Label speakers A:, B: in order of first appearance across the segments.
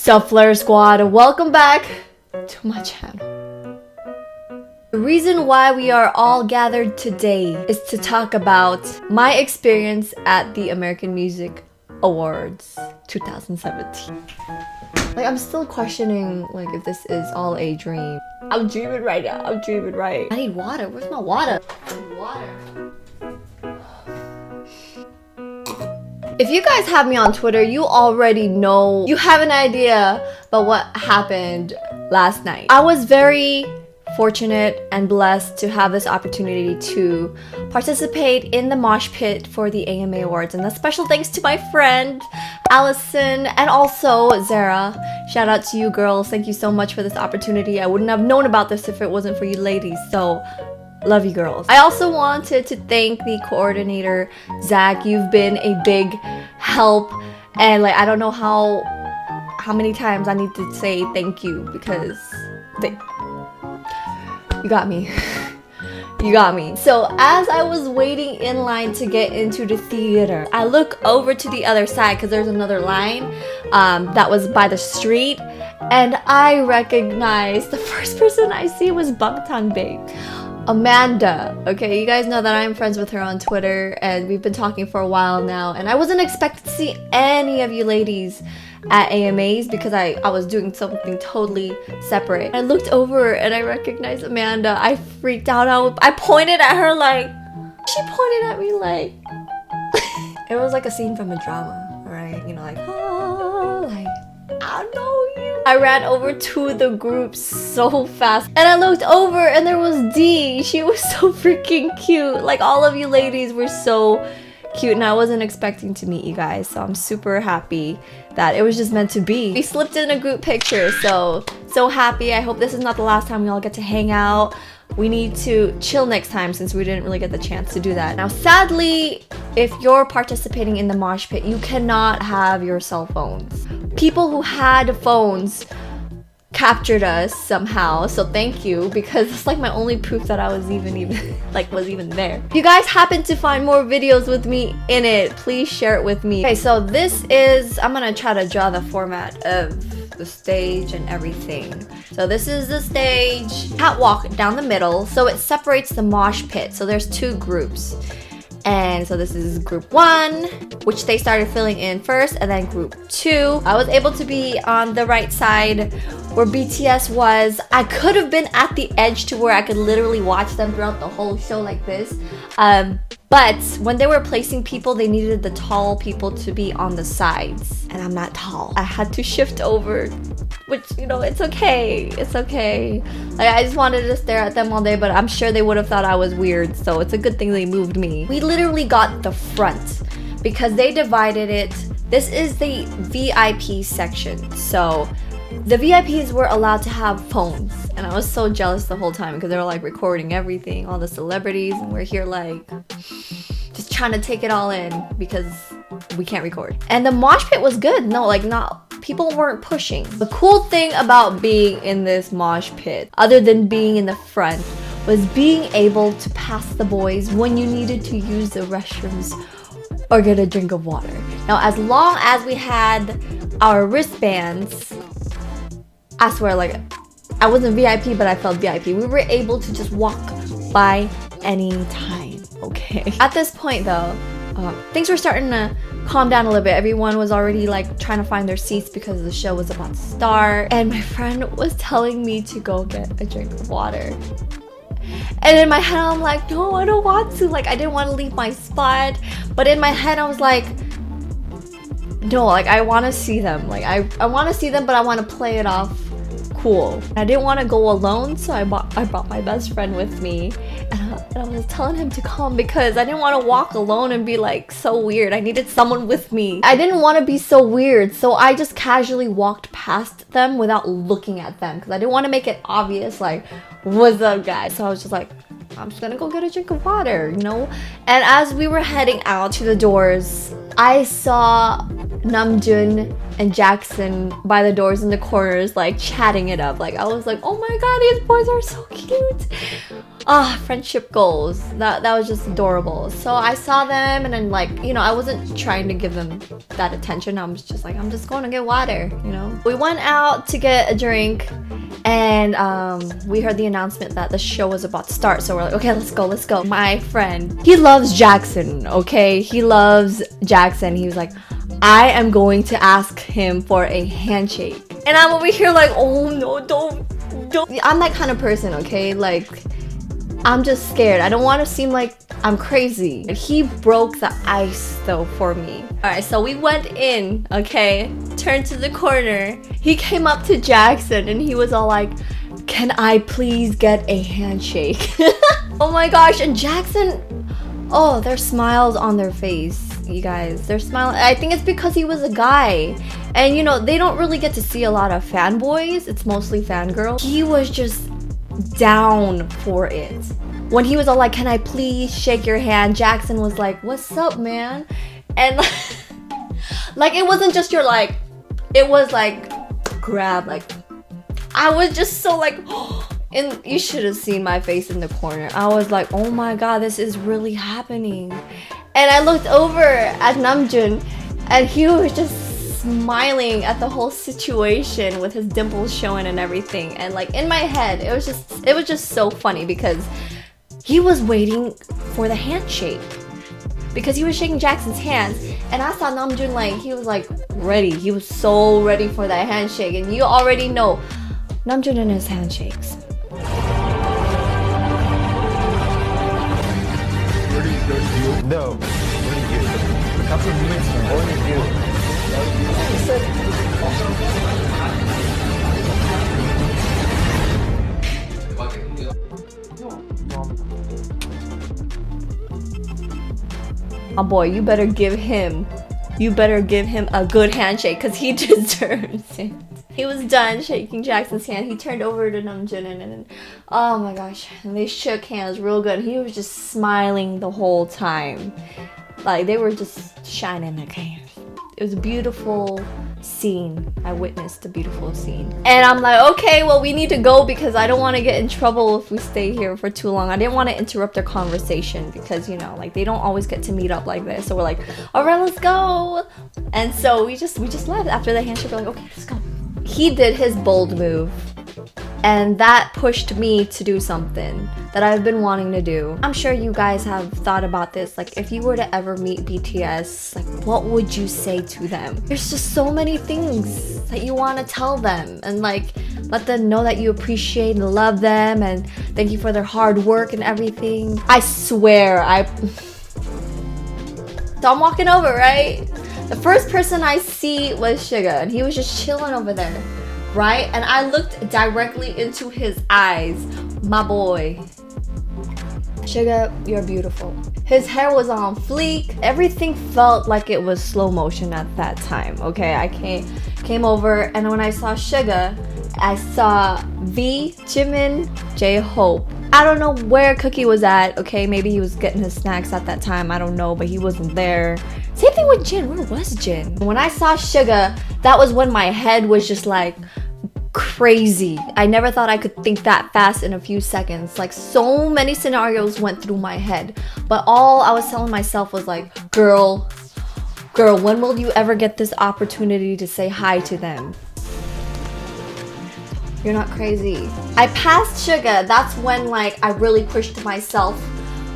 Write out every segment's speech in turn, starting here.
A: Sup Flare Squad, welcome back to my channel. The reason why we are all gathered today is to talk about my experience at the American Music Awards 2017. Like, I'm still questioning like if this is all a dream. I'm dreaming right now. I'm dreaming right. I need water. Where's my water? Water. If you guys have me on Twitter, you already know, you have an idea about what happened last night. I was very fortunate and blessed to have this opportunity to participate in the mosh pit for the AMA Awards, and a special thanks to my friend Allison and also Zara. Shout out to you girls. Thank you so much for this opportunity. I wouldn't have known about this if it wasn't for you ladies, so love you girls. I also wanted to thank the coordinator, Zach. You've been a big help, and like I don't know how many times I need to say thank you because you got me. You got me. So as I was waiting in line to get into the theater, I look over to the other side because there's another line that was by the street, and I recognized the first person I see was Bangtan Babe. Amanda. Okay, you guys know that I'm friends with her on Twitter and we've been talking for a while now, and I wasn't expecting to see any of you ladies at AMAs because I was doing something totally separate. I looked over and I recognized Amanda. I freaked out. I pointed at her like, she pointed at me like it was like a scene from a drama, right? You know, like, oh, like, I know you. I ran over to the group so fast and I looked over and there was Dee. She was so freaking cute. Like, all of you ladies were so cute and I wasn't expecting to meet you guys, so I'm super happy that it was just meant to be. We slipped in a group picture, so happy. I hope this is not the last time we all get to hang out. We need to chill next time since we didn't really get the chance to do that. Now, sadly, if you're participating in the mosh pit, you cannot have your cell phones. People who had phones captured us somehow, so thank you, because it's like my only proof that I was even there. If you guys happen to find more videos with me in it, please share it with me. Okay, so this is, I'm gonna try to draw the format of the stage and everything. So this is the stage, catwalk down the middle, so it separates the mosh pit. So there's two groups. And so this is group 1, which they started filling in first, and then group 2. I was able to be on the right side where BTS was. I could have been at the edge to where I could literally watch them throughout the whole show like this. But when they were placing people, they needed the tall people to be on the sides. And I'm not tall. I had to shift over, which, you know, it's okay. It's okay. Like, I just wanted to stare at them all day, but I'm sure they would have thought I was weird. So it's a good thing they moved me. We literally got the front because they divided it. This is the VIP section. So the VIPs were allowed to have phones, and I was so jealous the whole time because they were like recording everything, all the celebrities, and we're here like just trying to take it all in because we can't record. And the mosh pit was good. No, like, not, people weren't pushing. The cool thing about being in this mosh pit, other than being in the front, was being able to pass the boys when you needed to use the restrooms or get a drink of water. Now, as long as we had our wristbands, I swear, like, I wasn't VIP, but I felt VIP. We were able to just walk by any time, okay? At this point, though, things were starting to calm down a little bit. Everyone was already, like, trying to find their seats because the show was about to start. And my friend was telling me to go get a drink of water. And in my head, I'm like, no, I don't want to. Like, I didn't want to leave my spot. But in my head, I was like, no, like, I want to see them. Like, I want to see them, but I want to play it off cool. I didn't want to go alone, so I brought my best friend with me, and I was telling him to come because I didn't want to walk alone and be like so weird. I needed someone with me. I didn't want to be so weird, so I just casually walked past them without looking at them because I didn't want to make it obvious like, what's up guys? So I was just like, I'm just gonna go get a drink of water, you know? And as we were heading out to the doors, I saw Namjoon and Jackson by the doors in the corners, like, chatting it up. Like, I was like, oh my god, these boys are so cute. Friendship goals. That was just adorable. So I saw them and then like, you know, I wasn't trying to give them that attention. I was just like, I'm just going to get water, you know. We went out to get a drink and we heard the announcement that the show was about to start. So we're like, okay, let's go. My friend, he loves Jackson, okay? He loves Jackson. He was like, I am going to ask him for a handshake. And I'm over here like, oh no, don't. I'm that kind of person, okay? Like, I'm just scared. I don't want to seem like I'm crazy. He broke the ice though for me. Alright, so we went in, okay? Turned to the corner. He came up to Jackson and he was all like, can I please get a handshake? Oh my gosh, and Jackson, oh, there's smiles on their face, you guys. They're smiling. I think it's because he was a guy. And you know, they don't really get to see a lot of fanboys. It's mostly fangirls. He was just down for it. When he was all like, can I please shake your hand? Jackson was like, what's up, man? And like, it wasn't just your like, it was like, grab, like, I was just so like, and you should have seen my face in the corner. I was like, oh my god, this is really happening. And I looked over at Namjoon and he was just smiling at the whole situation with his dimples showing and everything. And like in my head, it was just so funny because he was waiting for the handshake because he was shaking Jackson's hands. And I saw Namjoon like, he was like ready. He was so ready for that handshake. And you already know Namjoon and his handshakes.
B: No, what did you? A couple of minutes, what did you?
A: My boy, you better give him a good handshake because he deserves it. He was done shaking Jackson's hand. He turned over to Namjoon and oh my gosh, and they shook hands real good. He was just smiling the whole time. Like they were just shining their hands. It was a beautiful scene. I witnessed a beautiful scene. And I'm like, okay, well, we need to go because I don't want to get in trouble if we stay here for too long. I didn't want to interrupt their conversation because, you know, like they don't always get to meet up like this. So we're like, all right, let's go. And so we just left after the handshake. We're like, okay, let's go. He did his bold move. And that pushed me to do something that I've been wanting to do. I'm sure you guys have thought about this. Like, if you were to ever meet BTS, like, what would you say to them? There's just so many things that you want to tell them. And, like, let them know that you appreciate and love them. And thank you for their hard work and everything. I swear, So I'm walking over, right? The first person I see was Suga. And he was just chilling over there. Right? And I looked directly into his eyes. My boy. Suga, you're beautiful. His hair was on fleek. Everything felt like it was slow motion at that time. Okay, I came over and when I saw Suga, I saw V, Jimin, J-Hope. I don't know where Cookie was at. Okay, maybe he was getting his snacks at that time. I don't know, but he wasn't there. Same thing with Jin. Where was Jin? When I saw Suga, that was when my head was just like crazy. I never thought I could think that fast in a few seconds. Like so many scenarios went through my head. But all I was telling myself was like, girl, when will you ever get this opportunity to say hi to them? You're not crazy. I passed Suga. That's when like I really pushed myself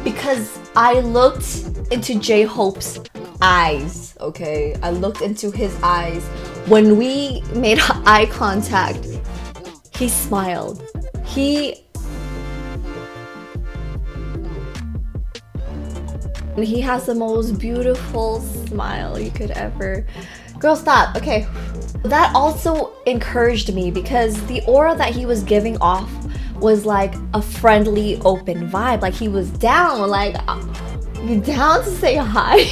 A: because I looked into J-Hope's eyes, okay? I looked into his eyes. When we made eye contact, he smiled. He has the most beautiful smile you could ever. Girl, stop. Okay. That also encouraged me because the aura that he was giving off was like a friendly, open vibe. Like he was down, like you down to say hi?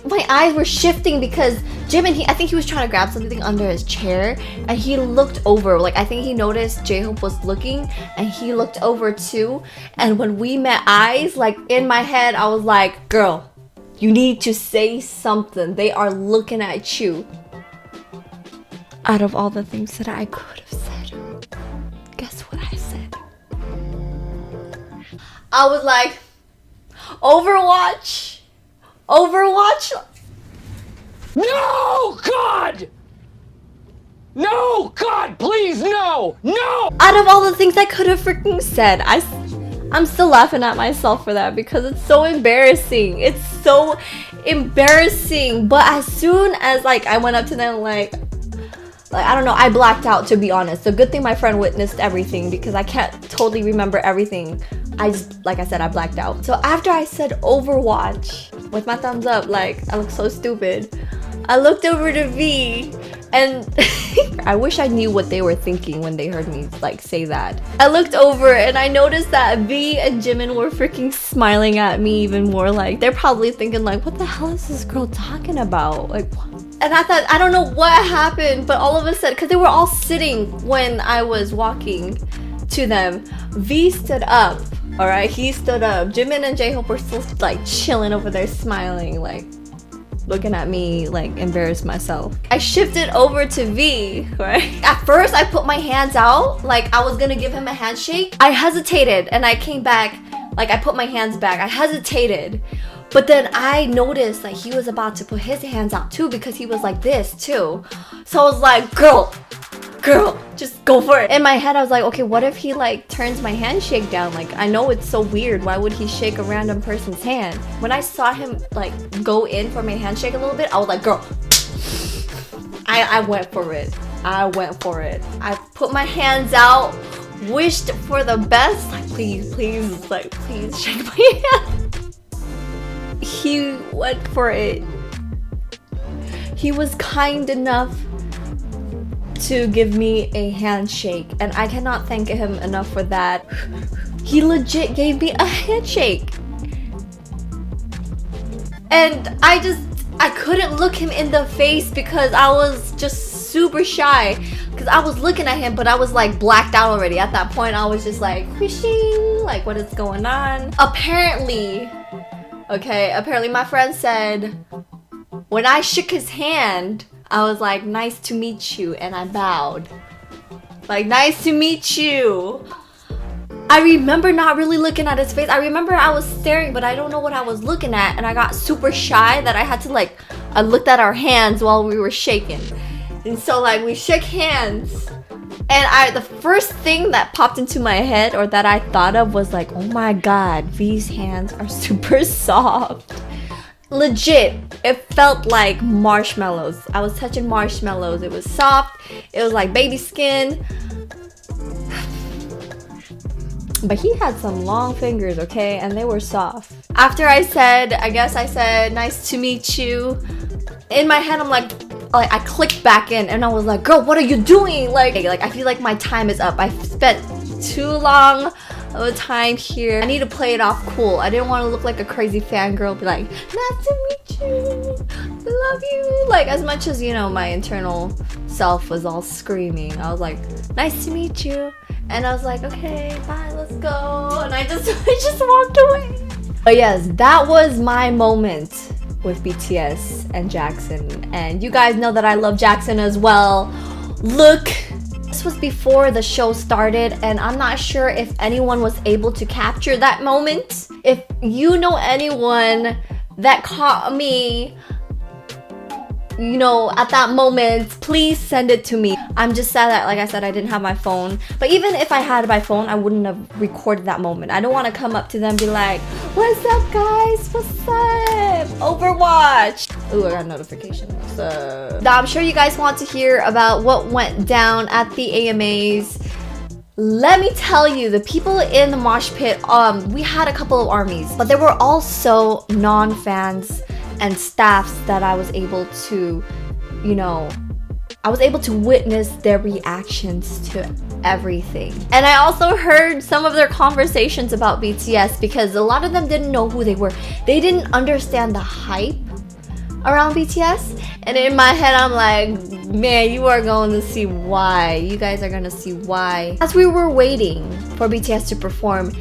A: My eyes were shifting because Jimin, I think he was trying to grab something under his chair and he looked over. Like I think he noticed J-Hope was looking and he looked over too. And when we met eyes, like in my head, I was like, girl, you need to say something. They are looking at you. Out of all the things that I could have said, guess what I said? I was like, Overwatch.
C: No, God! No, God, please, no! No!
A: Out of all the things I could have freaking said, I'm still laughing at myself for that because it's so embarrassing. It's so embarrassing. But as soon as like I went up to them, like I don't know, I blacked out, to be honest. So good thing my friend witnessed everything because I can't totally remember everything. I just, like I said, I blacked out. So after I said Overwatch with my thumbs up, like I look so stupid, I looked over to V and I wish I knew what they were thinking when they heard me like say that. I looked over and I noticed that V and Jimin were freaking smiling at me even more. Like they're probably thinking like, what the hell is this girl talking about? Like what? And I thought, I don't know what happened, but all of a sudden, because they were all sitting when I was walking to them, V stood up. All right, he stood up. Jimin and J-Hope were still like chilling over there smiling, like looking at me like embarrassed myself. I shifted over to V, right? At first I put my hands out like I was gonna give him a handshake. I hesitated and I came back, like I put my hands back. I hesitated, but then I noticed like he was about to put his hands out too because he was like this too. So I was like, girl, just go for it. In my head I was like, okay, what if he like turns my handshake down? Like I know it's so weird, why would he shake a random person's hand? When I saw him like go in for my handshake a little bit, I was like, girl, I went for it. I put my hands out, wished for the best, like please shake my hand. He went for it. He was kind enough to give me a handshake, and I cannot thank him enough for that. He legit gave me a handshake, and I couldn't look him in the face because I was just super shy because I was looking at him, but I was like blacked out already. At that point I was just like wishing, like what is going on. Apparently my friend said when I shook his hand, I was like, nice to meet you, and I bowed. Like, nice to meet you. I remember not really looking at his face. I remember I was staring, but I don't know what I was looking at, and I got super shy that I had to like, I looked at our hands while we were shaking. And so like, we shook hands, and the first thing that popped into my head, or that I thought of, was like, oh my god, V's hands are super soft. Legit, it felt like marshmallows. I was touching marshmallows. It was soft. It was like baby skin. But he had some long fingers, okay? And they were soft. After I said nice to meet you, in my head I'm like I clicked back in and I was like, girl, what are you doing? Like I feel like my time is up. I spent too long of a time here. I need to play it off cool. I didn't want to look like a crazy fangirl, be like, nice to meet you, I love you. Like as much as, you know, my internal self was all screaming. I was like, nice to meet you. And I was like, okay, bye, let's go. And I just walked away. But yes, that was my moment with BTS and Jackson. And you guys know that I love Jackson as well. Look, this was before the show started, and I'm not sure if anyone was able to capture that moment. If you know anyone that caught me, you know, at that moment, please send it to me. I'm just sad that, like I said, I didn't have my phone. But even if I had my phone, I wouldn't have recorded that moment. I don't want to come up to them and be like, what's up, guys? What's up? Overwatch. Ooh, I got a notification. What's up? Now, I'm sure you guys want to hear about what went down at the AMAs. Let me tell you, the people in the mosh pit, we had a couple of armies, but they were also non-fans and staffs that I was able to, you know, I was able to witness their reactions to everything. And I also heard some of their conversations about BTS because a lot of them didn't know who they were. They didn't understand the hype around BTS. And in my head, I'm like, man, you are going to see why. You guys are going to see why. As we were waiting for BTS to perform,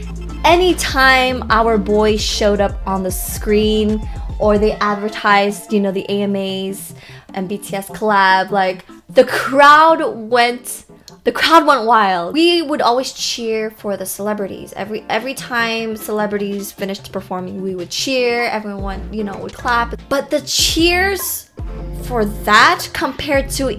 A: anytime our boys showed up on the screen, or they advertised, you know, the AMAs and BTS collab, like the crowd went The crowd went wild. We would always cheer for the celebrities. Every time celebrities finished performing, we would cheer. Everyone, you know, would clap. But the cheers for that compared to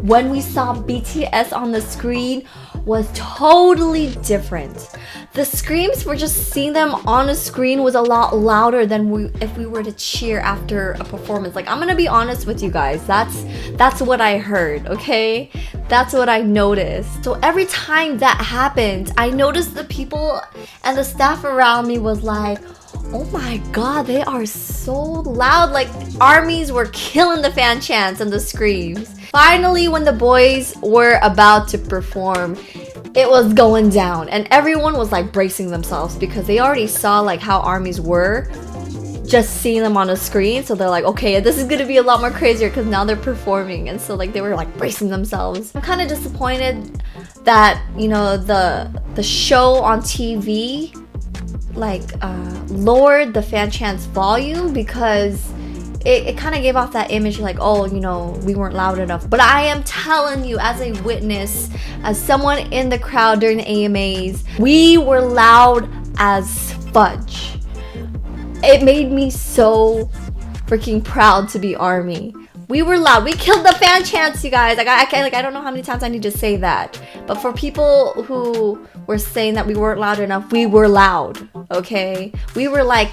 A: when we saw BTS on the screen was totally different. The screams for just seeing them on a screen was a lot louder than if we were to cheer after a performance. Like, I'm gonna be honest with you guys, that's what I heard, okay? That's what I noticed. So every time that happened, I noticed the people and the staff around me was like, oh my god, they are so loud. Like, armies were killing the fan chants and the screams. Finally, when the boys were about to perform, it was going down and everyone was like bracing themselves because they already saw like how armies were just seeing them on a screen. So they're like, okay, this is gonna be a lot more crazier because now they're performing. And so like they were like bracing themselves. I'm kind of disappointed that, you know, the show on TV like lowered the fan chants volume because it kind of gave off that image like, oh, you know, we weren't loud enough. But I am telling you, as a witness, as someone in the crowd during the AMAs, we were loud as fudge. It made me so freaking proud to be ARMY. We were loud. We killed the fan chants, you guys. I don't know how many times I need to say that. But for people who were saying that we weren't loud enough, we were loud, okay? We were like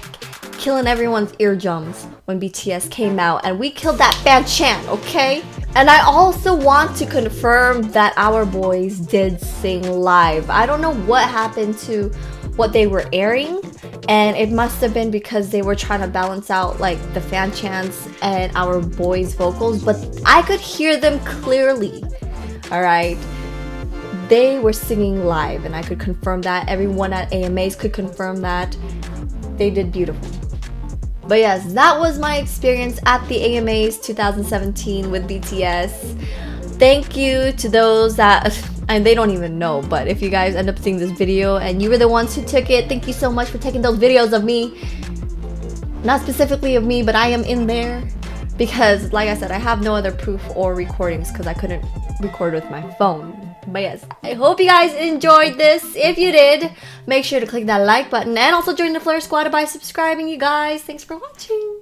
A: killing everyone's eardrums when BTS came out, and we killed that fan chant, okay? And I also want to confirm that our boys did sing live. I don't know what happened to what they were airing, and it must have been because they were trying to balance out like the fan chants and our boys' vocals, but I could hear them clearly. All right, they were singing live, and I could confirm that. Everyone at AMAs could confirm that. They did beautiful. But yes, that was my experience at the AMAs 2017 with BTS. Thank you to those that, and they don't even know, but if you guys end up seeing this video and you were the ones who took it, thank you so much for taking those videos of me. Not specifically of me, but I am in there because, like I said, I have no other proof or recordings because I couldn't record with my phone. But yes, I hope you guys enjoyed this. If you did, make sure to click that like button and also join the Flare Squad by subscribing, you guys. Thanks for watching.